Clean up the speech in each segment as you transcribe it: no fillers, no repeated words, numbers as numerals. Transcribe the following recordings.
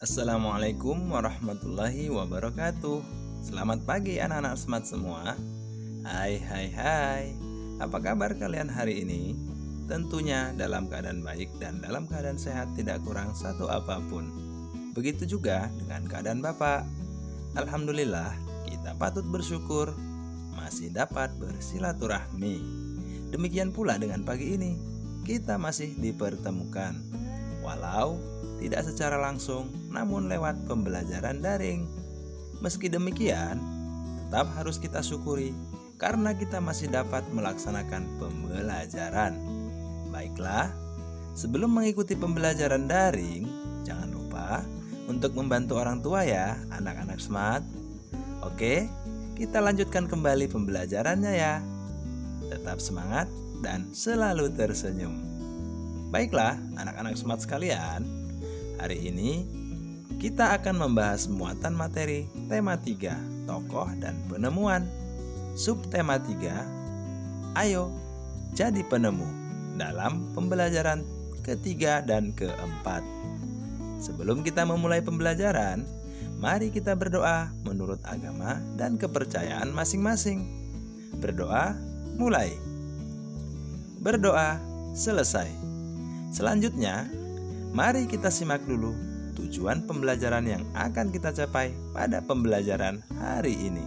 Assalamualaikum warahmatullahi wabarakatuh. Selamat pagi anak-anak smart semua. Hai. Apa kabar kalian hari ini? Tentunya dalam keadaan baik dan dalam keadaan sehat, tidak kurang satu apapun. Begitu juga dengan keadaan Bapak. Alhamdulillah, kita patut bersyukur masih dapat bersilaturahmi. Demikian pula dengan pagi ini, kita masih dipertemukan, walau tidak secara langsung, namun lewat pembelajaran daring. Meski demikian, tetap harus kita syukuri karena kita masih dapat melaksanakan pembelajaran. Baiklah, sebelum mengikuti pembelajaran daring, jangan lupa untuk membantu orang tua ya, anak-anak smart. Oke, kita lanjutkan kembali pembelajarannya ya. Tetap semangat dan selalu tersenyum. Baiklah, anak-anak smart sekalian, hari ini kita akan membahas muatan materi tema 3, tokoh dan penemuan. Subtema 3, ayo jadi penemu, dalam pembelajaran ketiga dan keempat. Sebelum kita memulai pembelajaran, mari kita berdoa menurut agama dan kepercayaan masing-masing. Berdoa mulai. Berdoa selesai. Selanjutnya, mari kita simak dulu tujuan pembelajaran yang akan kita capai pada pembelajaran hari ini.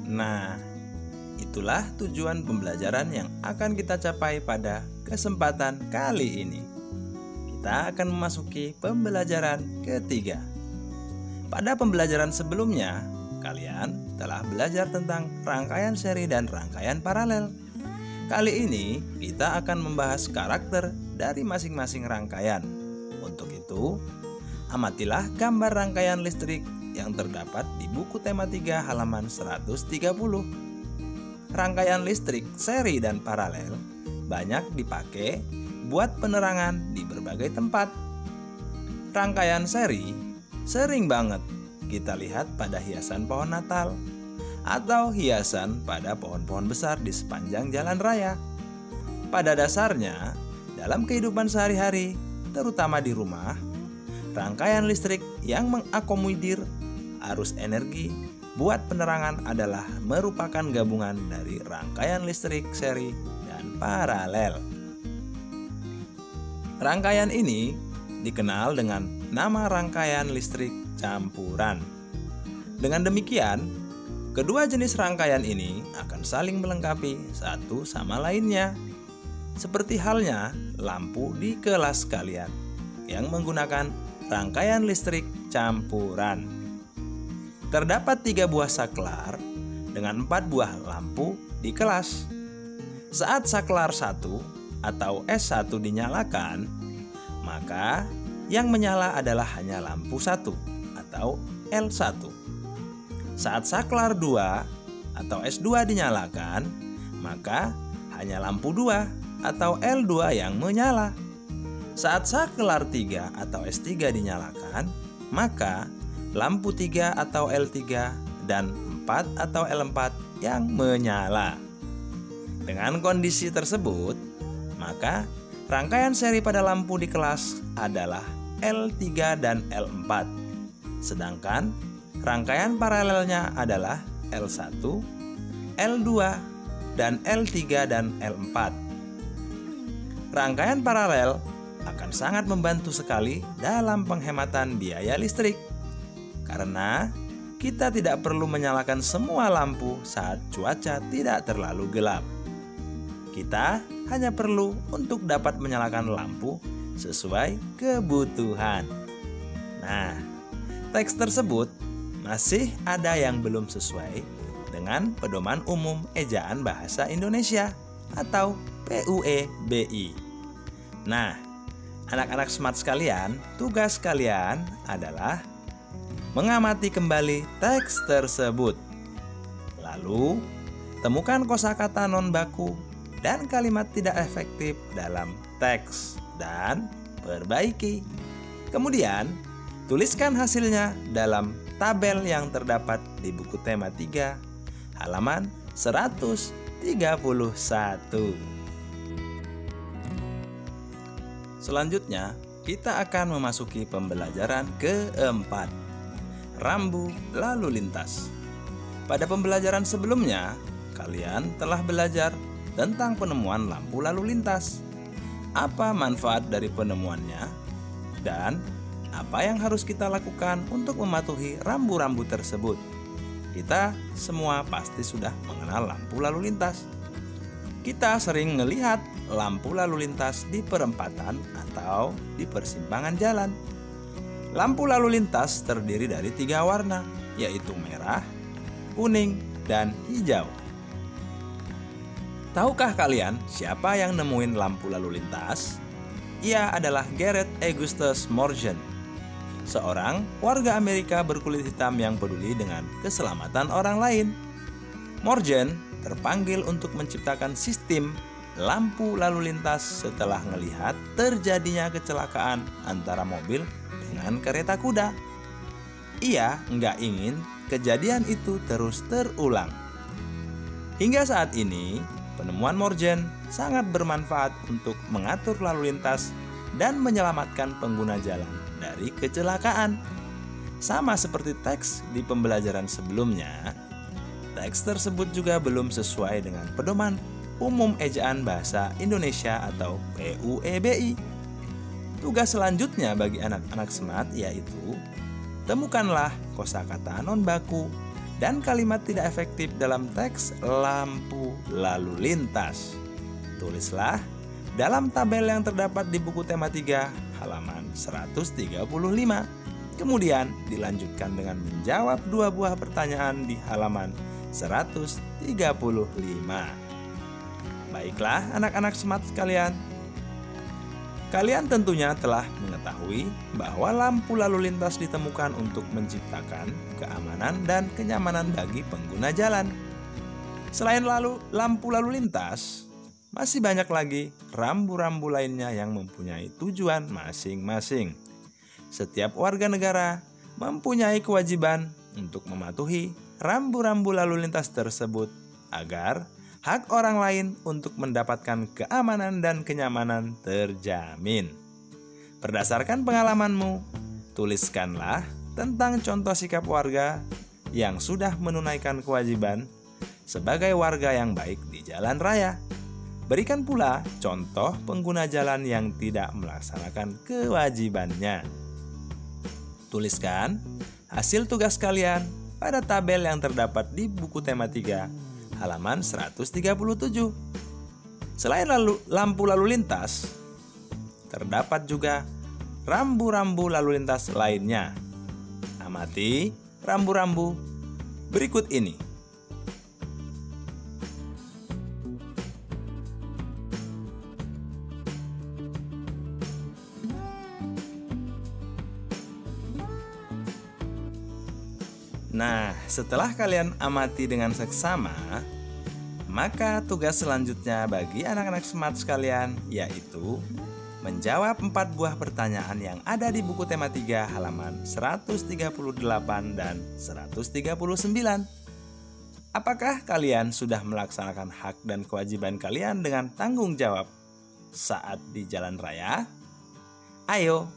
Nah, itulah tujuan pembelajaran yang akan kita capai pada kesempatan kali ini. Kita akan memasuki pembelajaran ketiga. Pada pembelajaran sebelumnya, kalian telah belajar tentang rangkaian seri dan rangkaian paralel. Kali ini kita akan membahas karakter dari masing-masing rangkaian. Untuk itu, amatilah gambar rangkaian listrik yang terdapat di buku tema 3 halaman 130. Rangkaian listrik seri dan paralel banyak dipakai buat penerangan di berbagai tempat. Rangkaian seri sering banget kita lihat pada hiasan pohon Natal atau hiasan pada pohon-pohon besar di sepanjang jalan raya. Pada dasarnya, dalam kehidupan sehari-hari, terutama di rumah, rangkaian listrik yang mengakomodir arus energi buat penerangan adalah merupakan gabungan dari rangkaian listrik seri dan paralel. Rangkaian ini dikenal dengan nama rangkaian listrik campuran. Dengan demikian, kedua jenis rangkaian ini akan saling melengkapi satu sama lainnya. Seperti halnya lampu di kelas kalian yang menggunakan rangkaian listrik campuran. Terdapat 3 buah saklar dengan 4 buah lampu di kelas. Saat saklar 1 atau S1 dinyalakan, maka yang menyala adalah hanya lampu 1 atau L1. Saat saklar 2 atau S2 dinyalakan, maka hanya lampu 2 atau L2 yang menyala. Saat saklar 3 atau S3 dinyalakan, maka lampu 3 atau L3 dan 4 atau L4 yang menyala. Dengan kondisi tersebut, maka rangkaian seri pada lampu di kelas adalah L3 dan L4. Sedangkan rangkaian paralelnya adalah L1, L2, dan L3 dan L4. Rangkaian paralel akan sangat membantu sekali dalam penghematan biaya listrik, karena kita tidak perlu menyalakan semua lampu saat cuaca tidak terlalu gelap. Kita hanya perlu untuk dapat menyalakan lampu sesuai kebutuhan. Nah, teks tersebut masih ada yang belum sesuai dengan Pedoman Umum Ejaan Bahasa Indonesia atau PUEBI. Nah, anak-anak smart sekalian, tugas kalian adalah mengamati kembali teks tersebut. Lalu, temukan kosakata non baku dan kalimat tidak efektif dalam teks dan perbaiki. Kemudian, tuliskan hasilnya dalam tabel yang terdapat di buku tema 3 halaman 131. Selanjutnya, kita akan memasuki pembelajaran keempat, rambu lalu lintas. Pada pembelajaran sebelumnya, kalian telah belajar tentang penemuan lampu lalu lintas. Apa manfaat dari penemuannya? Dan apa yang harus kita lakukan untuk mematuhi rambu-rambu tersebut? Kita semua pasti sudah mengenal lampu lalu lintas. Kita sering melihat lampu lalu lintas di perempatan atau di persimpangan jalan. Lampu lalu lintas terdiri dari 3 warna, yaitu merah, kuning, dan hijau. Tahukah kalian siapa yang nemuin lampu lalu lintas? Ia adalah Gareth Augustus Morgan, seorang warga Amerika berkulit hitam yang peduli dengan keselamatan orang lain. Morgan terpanggil untuk menciptakan sistem lampu lalu lintas setelah melihat terjadinya kecelakaan antara mobil dengan kereta kuda. Ia nggak ingin kejadian itu terus terulang. Hingga saat ini, penemuan Morgan sangat bermanfaat untuk mengatur lalu lintas dan menyelamatkan pengguna jalan dari kecelakaan. Sama seperti teks di pembelajaran sebelumnya, teks tersebut juga belum sesuai dengan Pedoman Umum Ejaan Bahasa Indonesia atau PUEBI. Tugas selanjutnya bagi anak-anak smart yaitu temukanlah kosakata non baku dan kalimat tidak efektif dalam teks lampu lalu lintas. Tulislah dalam tabel yang terdapat di buku tema 3 halaman 135. Kemudian dilanjutkan dengan menjawab 2 buah pertanyaan di halaman 135. Baiklah anak-anak smart sekalian, kalian tentunya telah mengetahui bahwa lampu lalu lintas ditemukan untuk menciptakan keamanan dan kenyamanan bagi pengguna jalan. Selain lampu lalu lintas, masih banyak lagi rambu-rambu lainnya yang mempunyai tujuan masing-masing. Setiap warga negara mempunyai kewajiban untuk mematuhi rambu-rambu lalu lintas tersebut agar hak orang lain untuk mendapatkan keamanan dan kenyamanan terjamin. Berdasarkan pengalamanmu, tuliskanlah tentang contoh sikap warga yang sudah menunaikan kewajiban sebagai warga yang baik di jalan raya. Berikan pula contoh pengguna jalan yang tidak melaksanakan kewajibannya. Tuliskan hasil tugas kalian pada tabel yang terdapat di buku tema 3 halaman 137. Selain lampu lalu lintas, terdapat juga rambu-rambu lalu lintas lainnya. Amati rambu-rambu berikut ini. Nah, setelah kalian amati dengan seksama, maka tugas selanjutnya bagi anak-anak smart sekalian yaitu menjawab 4 buah pertanyaan yang ada di buku tema 3 halaman 138 dan 139. Apakah kalian sudah melaksanakan hak dan kewajiban kalian dengan tanggung jawab saat di jalan raya? Ayo,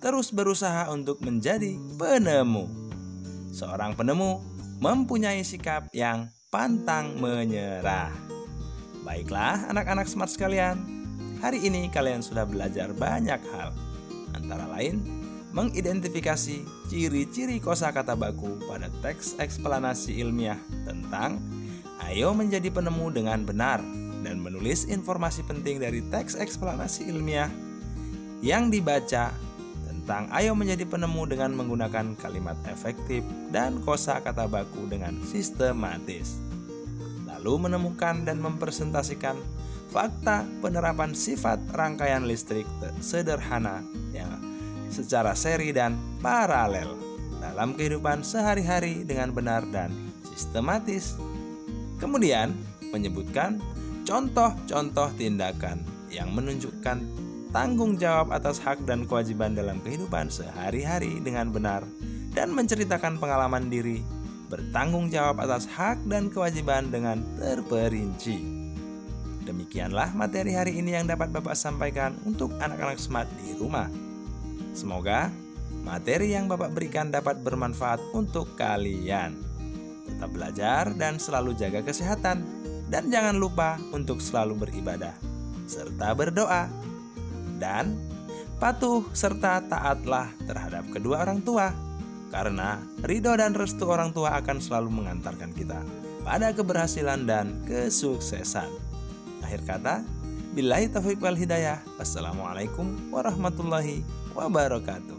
terus berusaha untuk menjadi penemu. Seorang penemu mempunyai sikap yang pantang menyerah. Baiklah anak-anak smart sekalian, hari ini kalian sudah belajar banyak hal. Antara lain, mengidentifikasi ciri-ciri kosakata baku pada teks eksplanasi ilmiah tentang ayo menjadi penemu dengan benar dan menulis informasi penting dari teks eksplanasi ilmiah yang dibaca tentang ayo menjadi penemu dengan menggunakan kalimat efektif dan kosakata baku dengan sistematis. Lalu menemukan dan mempresentasikan fakta penerapan sifat rangkaian listrik sederhana yang secara seri dan paralel dalam kehidupan sehari-hari dengan benar dan sistematis. Kemudian menyebutkan contoh-contoh tindakan yang menunjukkan tanggung jawab atas hak dan kewajiban dalam kehidupan sehari-hari dengan benar dan menceritakan pengalaman diri bertanggung jawab atas hak dan kewajiban dengan terperinci. Demikianlah materi hari ini yang dapat Bapak sampaikan untuk anak-anak smart di rumah. Semoga materi yang Bapak berikan dapat bermanfaat untuk kalian. Tetap belajar dan selalu jaga kesehatan. Dan jangan lupa untuk selalu beribadah serta berdoa. Dan patuh serta taatlah terhadap kedua orang tua, karena ridho dan restu orang tua akan selalu mengantarkan kita pada keberhasilan dan kesuksesan. Akhir kata, billahi taufiq wal hidayah. Wassalamualaikum warahmatullahi wabarakatuh.